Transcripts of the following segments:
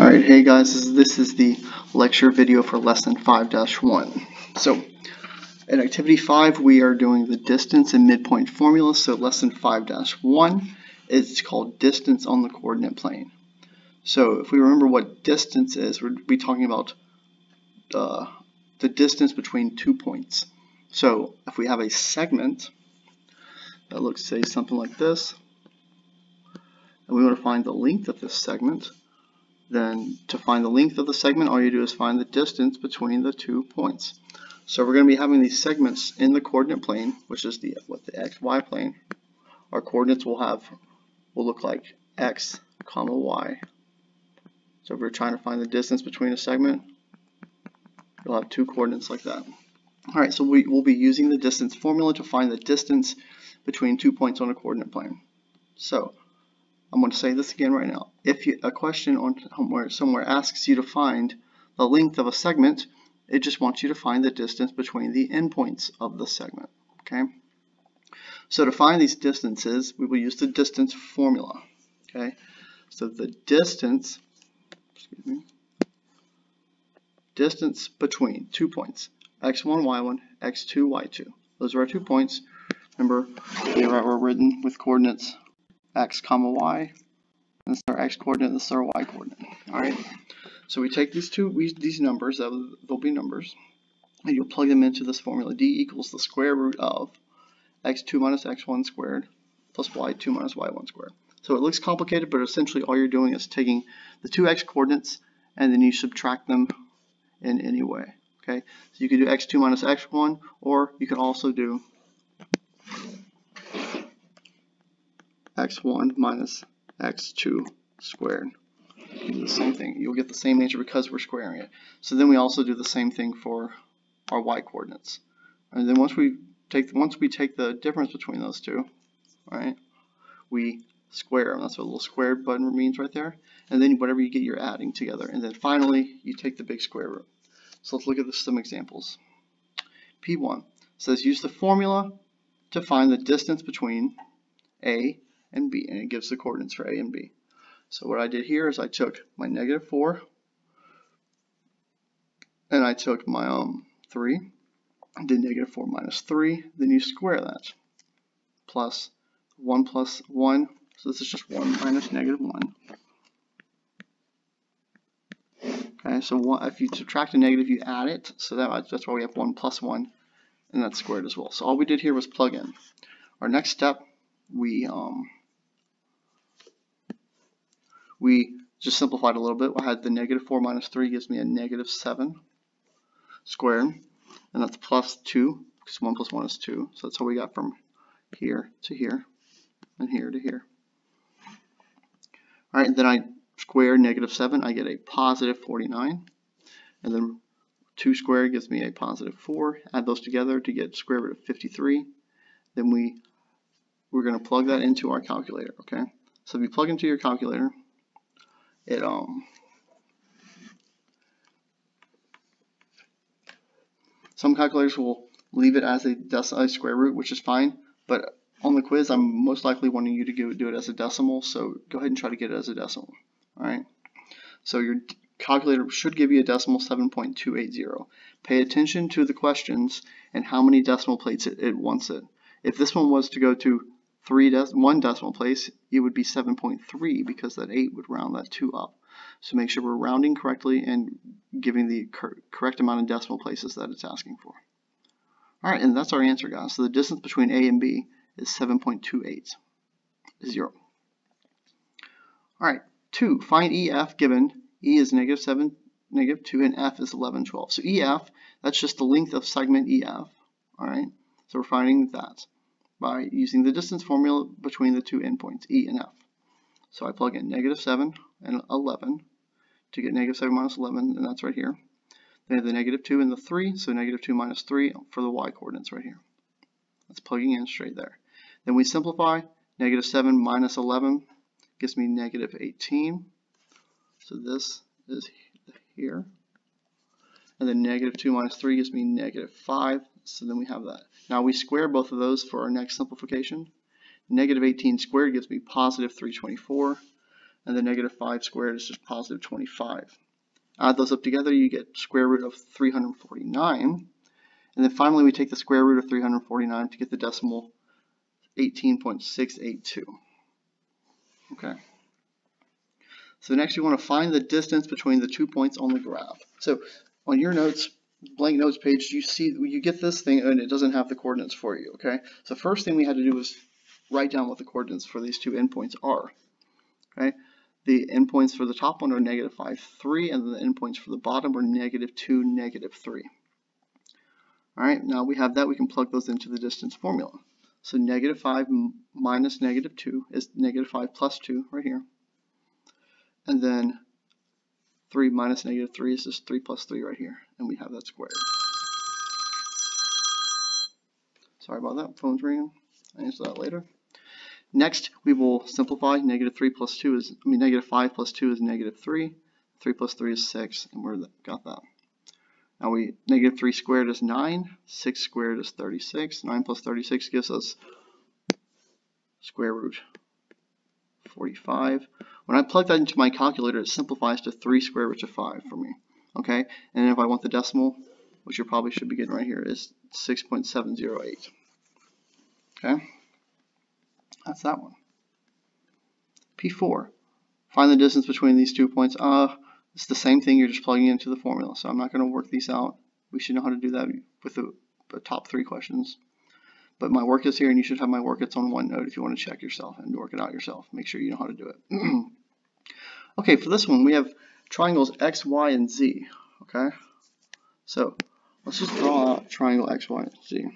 Alright, hey guys, this is the lecture video for lesson 5-1. So, in activity 5, we are doing the distance and midpoint formula. So, lesson 5-1 is called distance on the coordinate plane. So, if we remember what distance is, we're talking about the distance between 2 points. So, if we have a segment that looks, say, something like this, and we want to find the length of this segment, then to find the length of the segment, all you do is find the distance between the 2 points. So we're going to be having these segments in the coordinate plane, which is the xy plane. Our coordinates will look like x, comma y. So if we're trying to find the distance between a segment, you'll have 2 coordinates like that. Alright, so we'll be using the distance formula to find the distance between 2 points on a coordinate plane. So I'm going to say this again right now. If a question on somewhere asks you to find the length of a segment, it just wants you to find the distance between the endpoints of the segment. Okay. So to find these distances, we will use the distance formula. Okay. So the distance between 2 points, x1, y1, x2, y2. Those are our 2 points. Remember, they were written with coordinates x, comma y. This is our x coordinate, this is our y coordinate. Alright, so we take these numbers, they'll be numbers, and you'll plug them into this formula. D equals the square root of x2 minus x1 squared plus y2 minus y1 squared. So it looks complicated, but essentially all you're doing is taking the 2x coordinates and then you subtract them in any way. Okay, so you could do x2 minus x1, or you could also do x1 minus x2 squared. You do the same thing. You'll get the same answer because we're squaring it. So then we also do the same thing for our y coordinates. And then once we take the difference between those two, right, we square them. That's what a little squared button means right there. And then whatever you get, you're adding together. And then finally, you take the big square root. So let's look at some examples. P1 says use the formula to find the distance between A and B, and it gives the coordinates for A and B. So what I did here is I took my -4 and I took my 3, I did -4 minus 3, then you square that, plus 1 plus 1, so this is just 1 minus -1. Okay, so if you subtract a negative, you add it, so that's why we have 1 plus 1, and that's squared as well. So all we did here was plug in. Our next step, we just simplified a little bit. I had the -4 minus 3 gives me a -7 squared, and that's plus 2, because 1 plus 1 is 2. So that's how we got from here to here, and here to here. Alright, and then I square -7, I get a positive 49, and then 2 squared gives me a positive 4. Add those together to get square root of 53. Then we're going to plug that into our calculator. Okay, so if you plug into your calculator, some calculators will leave it as a square root, which is fine, but on the quiz I'm most likely wanting you to do it as a decimal, so go ahead and try to get it as a decimal. Alright, so your calculator should give you a decimal 7.280. Pay attention to the questions and how many decimal places it wants it. If this one was to go to 1 decimal place, it would be 7.3 because that 8 would round that 2 up. So make sure we're rounding correctly and giving the correct amount of decimal places that it's asking for. Alright, and that's our answer, guys. So the distance between A and B is 7.280. Alright, 2. Find EF given E is -7, -2, and F is 11, 12. So EF, that's just the length of segment EF. Alright, so we're finding that by using the distance formula between the 2 endpoints, E and F. So I plug in -7 and 11 to get -7 minus 11, and that's right here. Then I have the -2 and the 3, so -2 minus 3 for the y coordinates right here. That's plugging in straight there. Then we simplify. -7 minus 11 gives me -18. So this is here. And then -2 minus 3 gives me -5. So then we have that. Now we square both of those for our next simplification. -18 squared gives me positive 324. and then negative 5 squared is just positive 25. Add those up together, you get square root of 349. And then finally, we take the square root of 349 to get the decimal 18.682. Okay. So next you want to find the distance between the 2 points on the graph. So on your notes, blank notes page, you get this thing and it doesn't have the coordinates for you. Okay. So first thing we had to do was write down what the coordinates for these two endpoints are. Okay. The endpoints for the top one are negative 5, 3, and the endpoints for the bottom are negative 2, negative 3. Alright, now we have that, we can plug those into the distance formula. So negative 5 minus negative 2 is negative 5 plus 2 right here. And then 3 minus negative 3 is just 3 plus 3 right here. And we have that squared. Sorry about that, phone's ringing. I'll answer that later. Next, we will simplify. Negative 5 plus 2 is negative 3. 3 plus 3 is 6, and we got that. Now negative 3 squared is 9. 6 squared is 36. 9 plus 36 gives us square root 45. When I plug that into my calculator, it simplifies to 3 square roots of 5 for me. Okay, and if I want the decimal, which you probably should be getting right here, is 6.708. Okay. That's that one. P4. Find the distance between these 2 points. It's the same thing, you're just plugging into the formula, so I'm not going to work these out. We should know how to do that with the top 3 questions. But my work is here, and you should have my work. It's on OneNote if you want to check yourself and work it out yourself. Make sure you know how to do it. Okay, for this one, we have triangles X, Y, and Z. Okay, so let's just draw out triangle X, Y, and Z.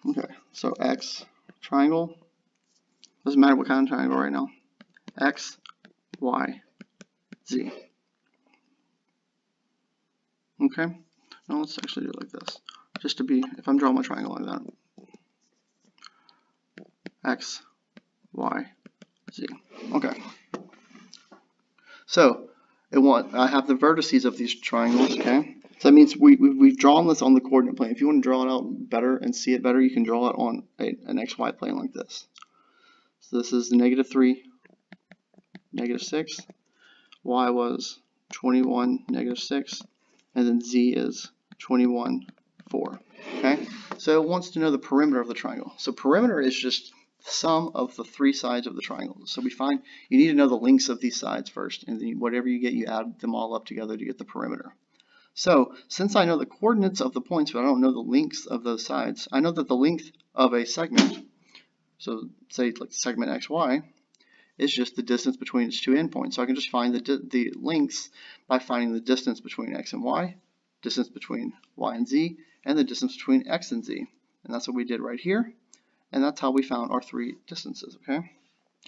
Okay, so X, triangle, doesn't matter what kind of triangle right now. X, Y, Z. Okay, now let's actually do it like this. Just to be, if I'm drawing my triangle like that. X, Y, Z. Okay. So, I have the vertices of these triangles, okay? So that means we've drawn this on the coordinate plane. If you want to draw it out better and see it better, you can draw it on an XY plane like this. So this is negative 3, negative 6. Y was 21, negative 6. And then Z is 21, 4. Okay? So it wants to know the perimeter of the triangle. So perimeter is just the sum of the 3 sides of the triangle. So you need to know the lengths of these sides first. And then whatever you get, you add them all up together to get the perimeter. So since I know the coordinates of the points, but I don't know the lengths of those sides, I know that the length of a segment, so say like segment XY, is just the distance between its 2 endpoints. So I can just find the lengths by finding the distance between X and Y, distance between Y and Z, and the distance between X and Z. And that's what we did right here. And that's how we found our 3 distances, okay?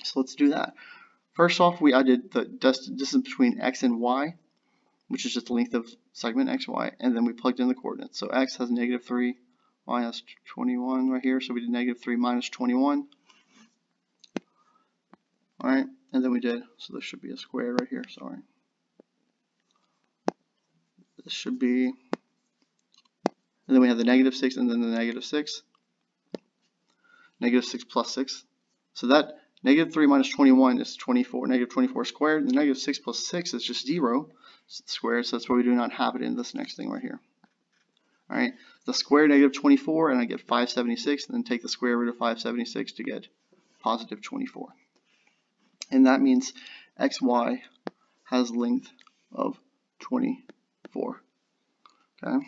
So let's do that. First off, I did the distance between X and Y, which is just the length of segment XY, and then we plugged in the coordinates. So X has negative 3, Y has 21 right here, so we did negative 3 minus 21. Alright, and then we did, so this should be a square right here, sorry. This should be, and then we have the negative 6 and then the negative 6. Negative 6 plus 6. So that negative 3 minus 21 is 24, negative 24 squared. And the negative 6 plus 6 is just 0 squared, so that's why we do not have it in this next thing right here. Alright, the square negative 24, and I get 576, and then take the square root of 576 to get positive 24. And that means XY has length of 24. Okay.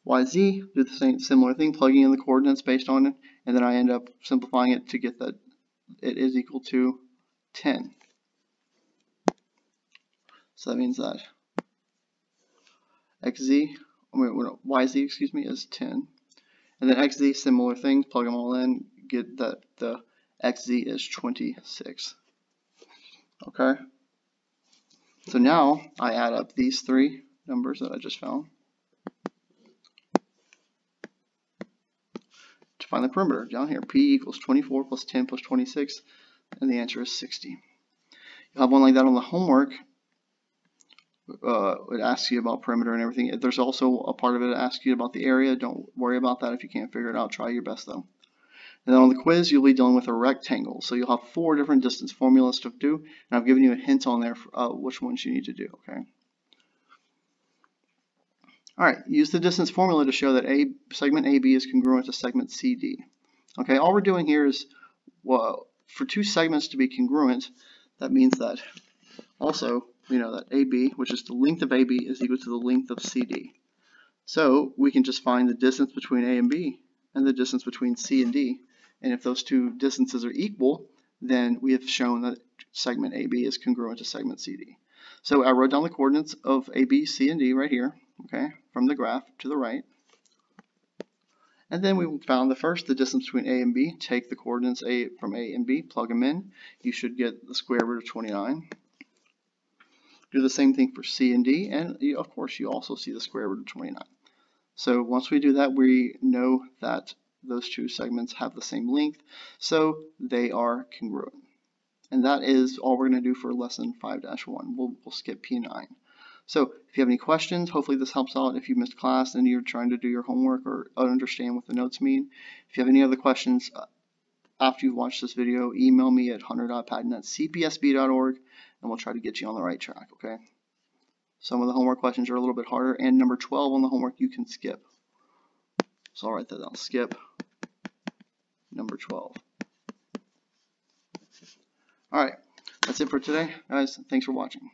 YZ, do the similar thing, plugging in the coordinates based on it, and then I end up simplifying it to get that it is equal to 10. So that means that YZ, excuse me, is 10. And then XZ, similar thing, plug them all in, get that the XZ is 26. Okay? So now I add up these 3 numbers that I just found to find the perimeter. Down here, P equals 24 plus 10 plus 26, and the answer is 60. You'll have one like that on the homework. It asks you about perimeter and everything. There's also a part of it that asks you about the area. Don't worry about that if you can't figure it out. Try your best though. And then on the quiz, you'll be dealing with a rectangle. So you'll have 4 different distance formulas to do, and I've given you a hint on there for which ones you need to do, okay? All right, use the distance formula to show that segment AB is congruent to segment CD. Okay, all we're doing here is, well, for 2 segments to be congruent, that means that also we know that AB, which is the length of AB, is equal to the length of CD. So we can just find the distance between A and B and the distance between C and D. And if those 2 distances are equal, then we have shown that segment AB is congruent to segment CD. So I wrote down the coordinates of AB, C, and D right here, okay, from the graph to the right. And then we found the distance between A and B. Take the coordinates from A and B, plug them in. You should get the square root of 29. Do the same thing for C and D, and of course you also see the square root of 29. So once we do that, we know that those 2 segments have the same length, so they are congruent. And that is all we're going to do for lesson 5-1. We'll skip P9. So if you have any questions, hopefully this helps out if you missed class and you're trying to do your homework or understand what the notes mean. If you have any other questions after you've watched this video, email me at hunter.patton@cpsb.org and we'll try to get you on the right track, okay? Some of the homework questions are a little bit harder, and number 12 on the homework you can skip. So I'll write that down. Skip number 12. All right, that's it for today, guys. Thanks for watching.